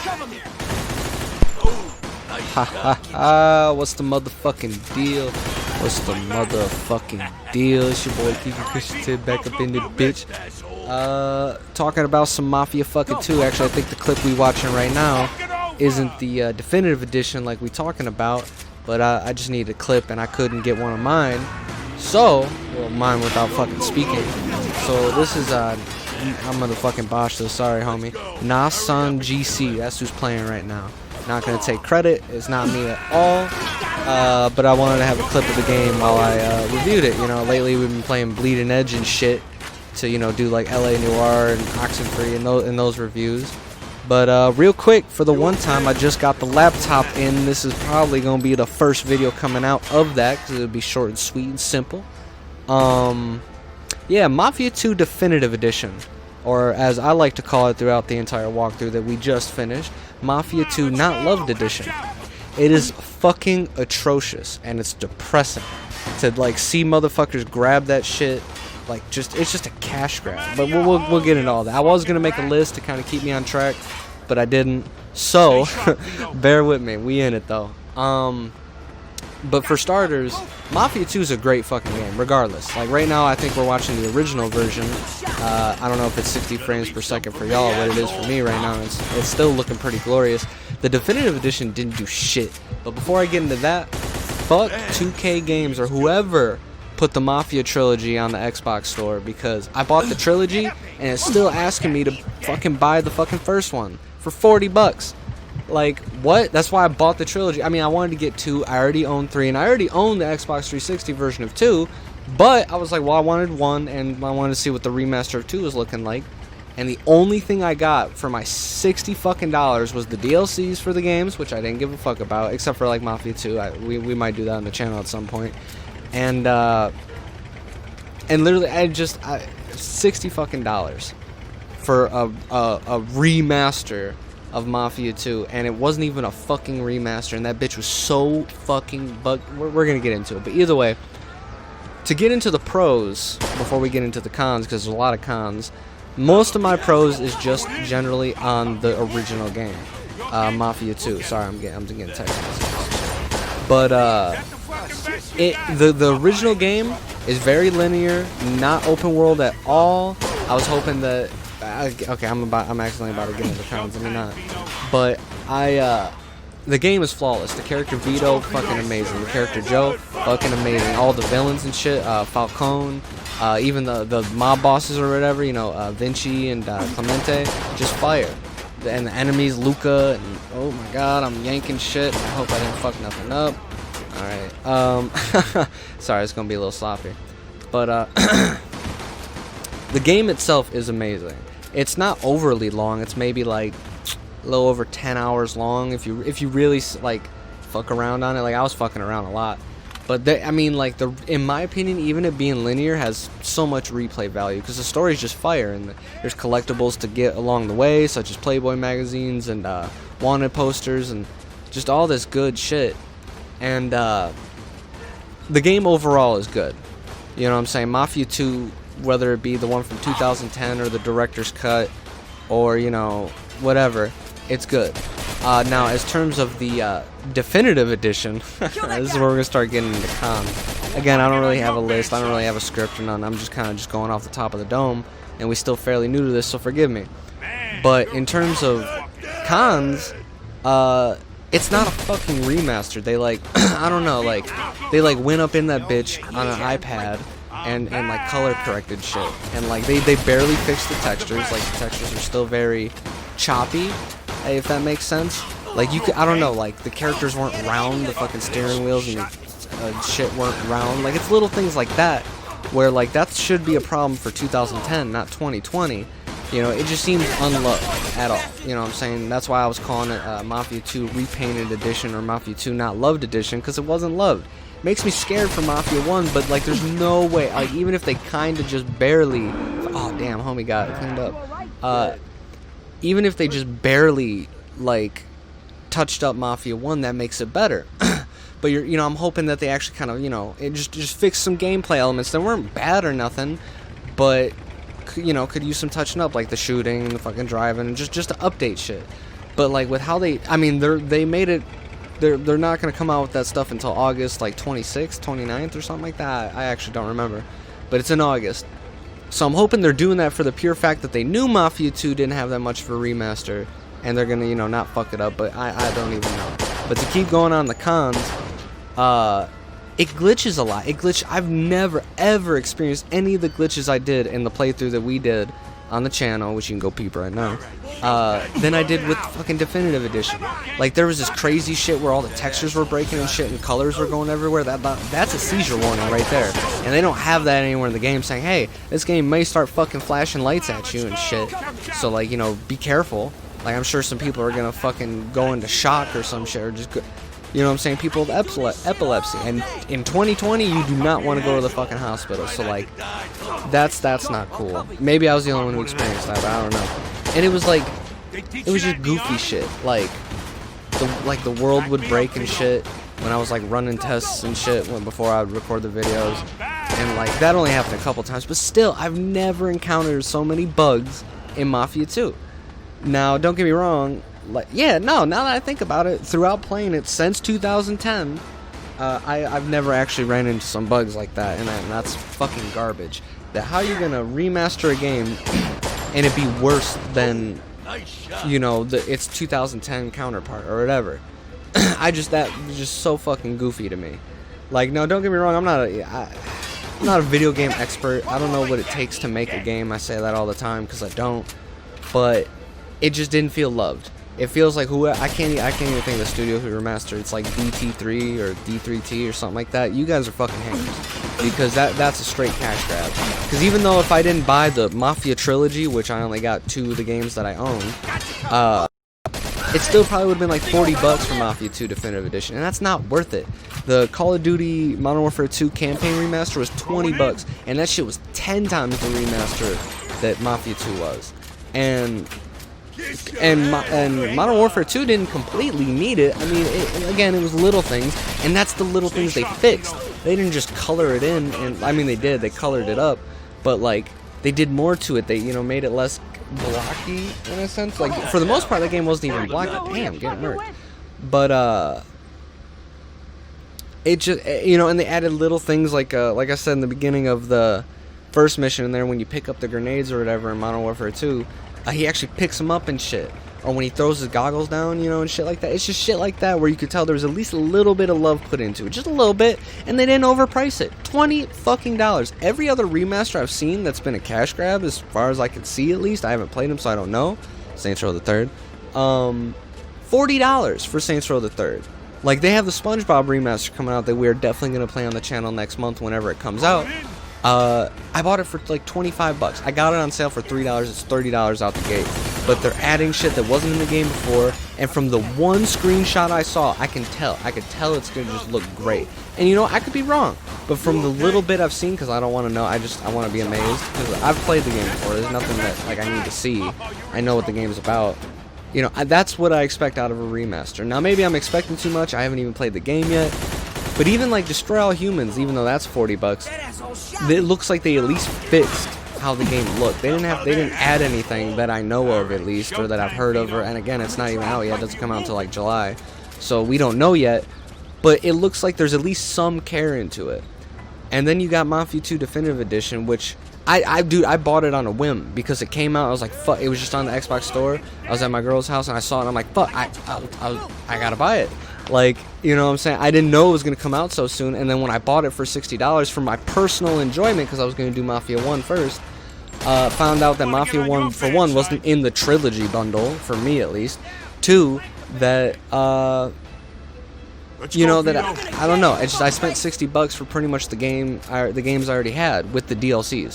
Ha ha ha, what's the motherfucking deal? What's the motherfucking deal? It's your boy KeGan Parris back up in the bitch. Talking about some Mafia fucking 2. Actually, I think the clip we watching right now isn't the definitive edition like we talking about, but I just needed a clip and I couldn't get one of mine. So, well, mine without fucking speaking. So this is I'm gonna fucking botch this. Sorry, homie. Nasan GC. That's who's playing right now. Not gonna take credit. It's not me at all. But I wanted to have a clip of the game while I reviewed it. You know, lately we've been playing Bleeding Edge and shit to, you know, do like LA Noire and Oxenfree and those reviews. But real quick, for the one time I just got the laptop in, this is probably gonna be the first video coming out of that because it'll be short and sweet and simple. Yeah, Mafia 2 Definitive Edition, or as I like to call it throughout the entire walkthrough that we just finished, Mafia 2 Not Loved Edition. It is fucking atrocious and it's depressing to like see motherfuckers grab that shit. Like, it's just a cash grab. But we'll get into all that. I was gonna make a list to kind of keep me on track, but I didn't. So bear with me. We in it though. But for starters, Mafia 2 is a great fucking game, regardless. Like right now, I think we're watching the original version. I don't know if it's 60 frames per second for y'all. What it is for me right now, it's still looking pretty glorious. The Definitive Edition didn't do shit. But before I get into that, fuck 2K Games or whoever put the Mafia trilogy on the Xbox store, because I bought the trilogy and it's still asking me to fucking buy the fucking first one for 40 bucks. Like, what? That's why I bought the trilogy. I mean, I wanted to get 2. I already own 3, and I already own the Xbox 360 version of 2, but I was like, well, I wanted 1, and I wanted to see what the remaster of 2 was looking like. And the only thing I got for my $60 fucking dollars was the DLCs for the games, which I didn't give a fuck about, except for like Mafia 2. We might do that on the channel at some point. And literally, $60 fucking dollars for a remaster of Mafia 2, and it wasn't even a fucking remaster, and that bitch was so fucking bug. We're gonna get into it, but either way, to get into the pros before we get into the cons, because there's a lot of cons. Most of my pros is just generally on the original game, Mafia 2. Sorry, I'm getting text messages, but the original game is very linear, not open world at all. I was hoping that okay, I'm accidentally about to get into the cons. I mean, not, but the game is flawless. The character Vito, fucking amazing. The character Joe, fucking amazing. All the villains and shit, Falcone, even the mob bosses or whatever, you know, Vinci and Clemente, just fire. And the enemies, Luca, and oh my god, I'm yanking shit. I hope I didn't fuck nothing up. Alright, sorry, it's gonna be a little sloppy. But the game itself is amazing. It's not overly long. It's maybe like a little over 10 hours long if you really like fuck around on it. Like, I was fucking around a lot. But I mean, like, in my opinion, even it being linear has so much replay value because the story's just fire, and there's collectibles to get along the way, such as Playboy magazines and wanted posters and just all this good shit. And the game overall is good. You know what I'm saying? Mafia 2, whether it be the one from 2010 or the director's cut or, you know, whatever, it's good. Now, as terms of the definitive edition, this is where we're going to start getting into cons. Again, I don't really have a list. I don't really have a script or none. I'm just kind of just going off the top of the dome, and we're still fairly new to this, so forgive me. But in terms of cons, it's not a fucking remaster. They like, I don't know, like, they like went up in that bitch on an iPad and like color corrected shit. And like they barely fixed the textures. Like, the textures are still very choppy, if that makes sense. Like, you could, I don't know, like the characters weren't round, the fucking steering wheels and shit weren't round. Like, it's little things like that where like that should be a problem for 2010, not 2020. You know, it just seems unloved at all. You know what I'm saying? That's why I was calling it Mafia 2 Repainted Edition or Mafia 2 Not Loved Edition, because it wasn't loved. Makes me scared for Mafia 1, but like there's no way. Like, even if they kind of just barely... Oh, damn, homie got it cleaned up. Even if they just barely, like, touched up Mafia 1, that makes it better. But, you know, I'm hoping that they actually kind of, you know, it just fixed some gameplay elements that weren't bad or nothing, but... you know, could use some touching up, like the shooting, the fucking driving, just to update shit. But like with how I mean, they made it. They're not gonna come out with that stuff until August like 26th, 29th or something like that. I actually don't remember, but it's in August. So I'm hoping they're doing that for the pure fact that they knew Mafia 2 didn't have that much of a remaster, and they're gonna, you know, not fuck it up. But I don't even know. But to keep going on the cons, it glitches a lot. I've never ever experienced any of the glitches I did in the playthrough that we did on the channel, which you can go peep right now, than I did with fucking Definitive Edition. Like, there was this crazy shit where all the textures were breaking and shit and colors were going everywhere. That's a seizure warning right there. And they don't have that anywhere in the game, saying, hey, this game may start fucking flashing lights at you and shit. So, like, you know, be careful. Like, I'm sure some people are gonna fucking go into shock or some shit, or just go, you know what I'm saying, people with epilepsy. And in 2020, you do not want to go to the fucking hospital. So, like, that's not cool. Maybe I was the only one who experienced that, but I don't know. And it was like, it was just goofy shit. Like the world would break and shit when I was like running tests and shit before I would record the videos. And like, that only happened a couple times. But still, I've never encountered so many bugs in Mafia 2. Now, don't get me wrong. Like, yeah, no, now that I think about it, throughout playing it since 2010, I've never actually ran into some bugs like that, and that's fucking garbage. That how you're gonna remaster a game and it be worse than, you know, its 2010 counterpart or whatever. That was just so fucking goofy to me. Like, no, don't get me wrong, I'm not a video game expert. I don't know what it takes to make a game. I say that all the time because I don't. But it just didn't feel loved. It feels like I can't even think of the studio who remastered. It's like DT3 or D3T or something like that. You guys are fucking hangers, because that's a straight cash grab. Because even though if I didn't buy the Mafia trilogy, which I only got 2 of the games that I own, it still probably would have been like $40 for Mafia 2 Definitive Edition, and that's not worth it. The Call of Duty Modern Warfare 2 campaign remaster was $20, and that shit was 10 times the remaster that Mafia 2 was. And Modern Warfare 2 didn't completely need it. I mean, again, it was little things, and that's the little things they fixed. They didn't just color it in, and I mean, they did. They colored it up, but like, they did more to it. They, you know, made it less blocky in a sense. Like, for the most part, the game wasn't even blocky. Damn, getting murked. But it just, you know, and they added little things like I said in the beginning of the first mission in there, when you pick up the grenades or whatever in Modern Warfare 2. He actually picks them up and shit. Or when he throws his goggles down, you know, and shit like that. It's just shit like that where you could tell there was at least a little bit of love put into it. Just a little bit. And they didn't overprice it. $20 fucking dollars. Every other remaster I've seen that's been a cash grab, as far as I can see at least. I haven't played them, so I don't know. Saints Row the Third. $40 for Saints Row the Third. Like, they have the SpongeBob remaster coming out that we're definitely going to play on the channel next month whenever it comes out. I bought it for like $25. I got it on sale for $3. It's $30 out the gate. But they're adding shit that wasn't in the game before, and from the one screenshot I saw, I could tell it's gonna just look great. And you know, I could be wrong, but from the little bit I've seen, because I don't want to know, I want to be amazed, because I've played the game before. There's nothing that like I need to see. I know what the game's about. You know, that's what I expect out of a remaster. Now, maybe I'm expecting too much. I haven't even played the game yet. But even like Destroy All Humans, even though that's $40, it looks like they at least fixed how the game looked. They didn't add anything that I know of, at least, or that I've heard of. And again, it's not even out yet. It doesn't come out until like July, so we don't know yet. But it looks like there's at least some care into it. And then you got Mafia 2 Definitive Edition, which I bought it on a whim because it came out. I was like, fuck. It was just on the Xbox store. I was at my girl's house and I saw it. And I'm like, fuck. I gotta buy it. Like, you know what I'm saying? I didn't know it was going to come out so soon, and then when I bought it for $60 for my personal enjoyment, because I was going to do Mafia 1 first, found out that Mafia 1, for one, wasn't in the trilogy bundle, for me at least. 2, that, you know, that I don't know. I spent $60 for pretty much the games I already had with the DLCs.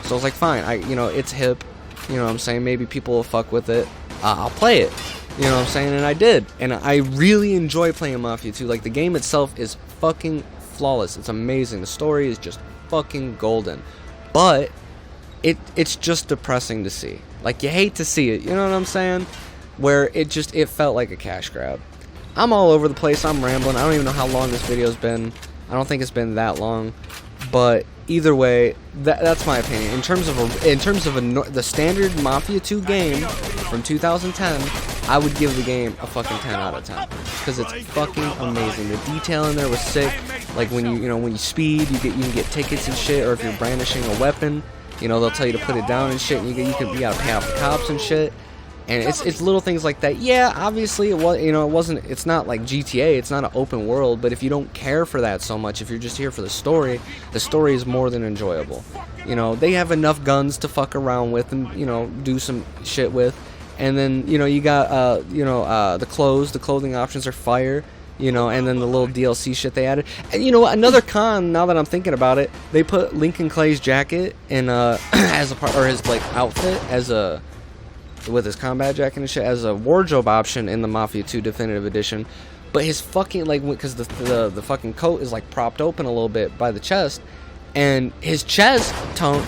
So I was like, fine, you know, it's hip, you know what I'm saying? Maybe people will fuck with it. I'll play it. You know what I'm saying? And I did. And I really enjoy playing Mafia 2. Like, the game itself is fucking flawless. It's amazing. The story is just fucking golden. But it's just depressing to see. Like, you hate to see it. You know what I'm saying? Where it felt like a cash grab. I'm all over the place. I'm rambling. I don't even know how long this video's been. I don't think it's been that long. But either way, that's my opinion. In terms of the standard Mafia 2 game from 2010, I would give the game a fucking 10 out of 10 because it's fucking amazing. The detail in there was sick. Like when you speed, you can get tickets and shit, or if you're brandishing a weapon, they'll tell you to put it down and shit. And you gotta pay off the cops and shit. And it's little things like that. Yeah, obviously it's not like GTA. It's not an open world. But if you don't care for that so much, if you're just here for the story is more than enjoyable. They have enough guns to fuck around with and do some shit with. And then you got the clothing options are fire. And then the little DLC shit they added. And another con, now that I'm thinking about it, they put Lincoln Clay's jacket in as a part, or his like outfit with his combat jacket and shit as a wardrobe option in the Mafia 2 Definitive Edition. But his fucking because the fucking coat is like propped open a little bit by the chest, and his chest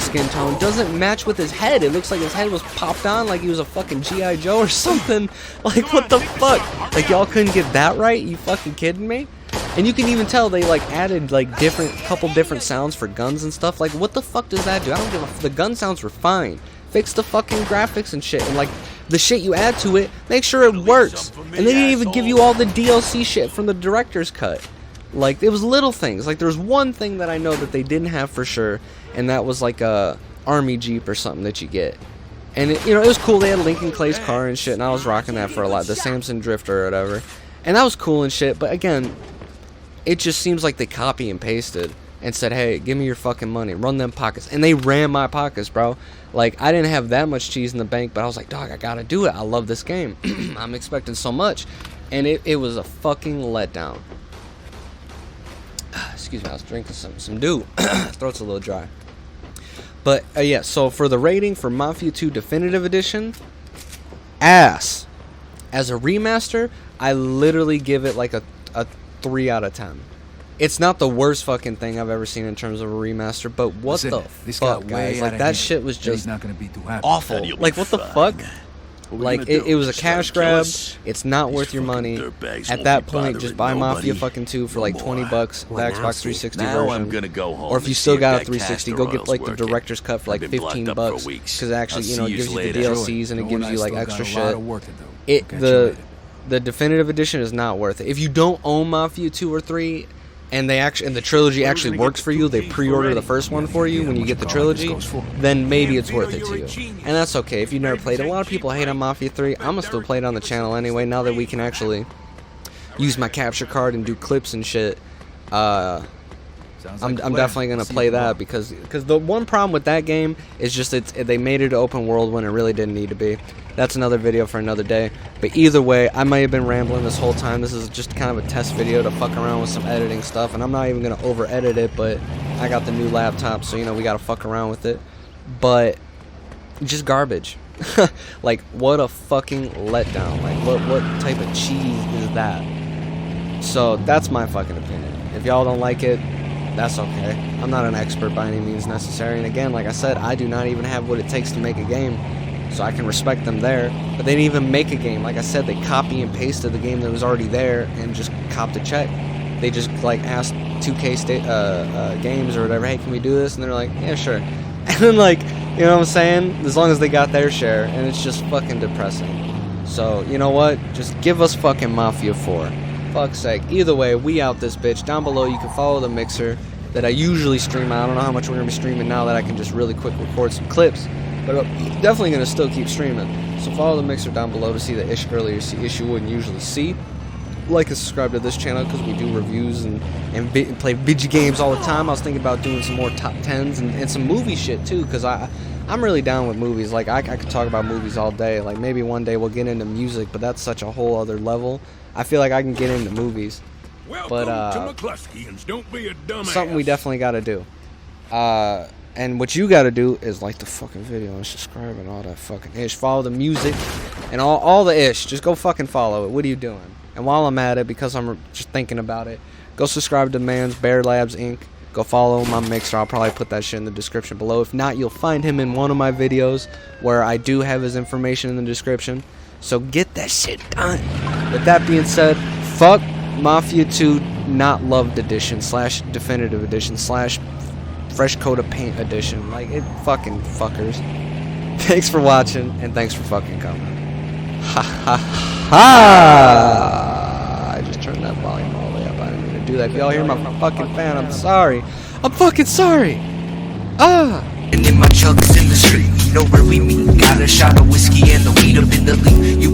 skin tone doesn't match with his head. It looks like his head was popped on like he was a fucking G.I. Joe or something. Like, what the fuck? Like, y'all couldn't get that right? You fucking kidding me? And you can even tell they like added like couple different sounds for guns and stuff. Like, what the fuck does that do? I don't give a the gun sounds were fine. Fix the fucking graphics and shit, and like the shit you add to it, make sure it works. And they didn't even give you all the DLC shit from the director's cut. Like, it was little things. Like, there was one thing that I know that they didn't have for sure, and that was like a army jeep or something that you get. And it was cool. They had Lincoln Clay's car and shit, and I was rocking that for a lot. The Samson Drifter or whatever, and that was cool and shit. But again, it just seems like they copy and pasted and said, hey, give me your fucking money, run them pockets. And they ran my pockets, bro. Like, I didn't have that much cheese in the bank, but I was like, dog, I gotta do it. I love this game. I'm expecting so much. And it was a fucking letdown. Excuse me, I was drinking some dew. Throat's a little dry. But, yeah, so for the rating for Mafia 2 Definitive Edition, ass. As a remaster, I literally give it like a 3 out of 10. It's not the worst fucking thing I've ever seen in terms of a remaster, but what the fuck, guys? Like, that shit was just awful. Like, what the fuck? Like, it was a cash grab. It's not worth your money. At that point, just buy Mafia fucking 2 for like $20, the Xbox 360 version. Or if you still got a 360, go get like the director's cut for like $15, because actually, it gives you the DLCs and it gives you like extra shit. The Definitive Edition is not worth it. If you don't own Mafia 2 or 3, and the trilogy actually works for you, they pre-order the first one for you when you get the trilogy, then maybe it's worth it to you. And that's okay if you've never played it. A lot of people hate on Mafia 3. I'm gonna still play it on the channel anyway, now that we can actually use my capture card and do clips and shit. I'm definitely gonna play that because the one problem with that game is just they made it an open world when it really didn't need to be. That's another video for another day. But either way, I might have been rambling this whole time. This is just kind of a test video to fuck around with some editing stuff, and I'm not even gonna over edit it. But I got the new laptop, so we gotta fuck around with it. But just garbage. Like, what a fucking letdown. Like, what type of cheese is that? So that's my fucking opinion. If y'all don't like it, that's okay. I'm not an expert by any means necessary. And again, like I said, I do not even have what it takes to make a game. So I can respect them there. But they didn't even make a game. Like I said, they copy and pasted the game that was already there and just copped a check. They just like asked 2K games or whatever, hey, can we do this? And they're like, yeah, sure. And then like, you know what I'm saying? As long as they got their share. And it's just fucking depressing. So, you know what? Just give us fucking Mafia 4. Fuck's sake. Either way, we out this bitch. Down below, you can follow the mixer that I usually stream. I don't know how much we're going to be streaming now that I can just really quick record some clips. But I'm definitely going to still keep streaming. So follow the mixer down below to see the earlier ish you wouldn't usually see. Like and subscribe to this channel because we do reviews and play video games all the time. I was thinking about doing some more top 10s and some movie shit too, because I'm really down with movies. Like, I could talk about movies all day. Like, maybe one day we'll get into music, but that's such a whole other level. I feel like I can get into movies. But don't be a dumbass. Something we definitely got to do. And what you got to do is like the fucking video and subscribe and all that fucking ish. Follow the music and all the ish. Just go fucking follow it. What are you doing? And while I'm at it, because I'm just thinking about it, go subscribe to Man's Bear Labs Inc. Go follow my mixer. I'll probably put that shit in the description below. If not, you'll find him in one of my videos where I do have his information in the description. So get that shit done. With that being said, fuck Mafia 2 Not Loved Edition / Definitive Edition / fresh coat of paint edition. Like, it fucking fuckers. Thanks for watching, and thanks for fucking coming. Ha ha ha! I just turned that volume all the way up. I didn't mean to do that. If y'all hear my fucking fan, I'm sorry. I'm fucking sorry. And in my chucks in the street, you know where we meet. Got a shot of whiskey and the weed up in the leaf. You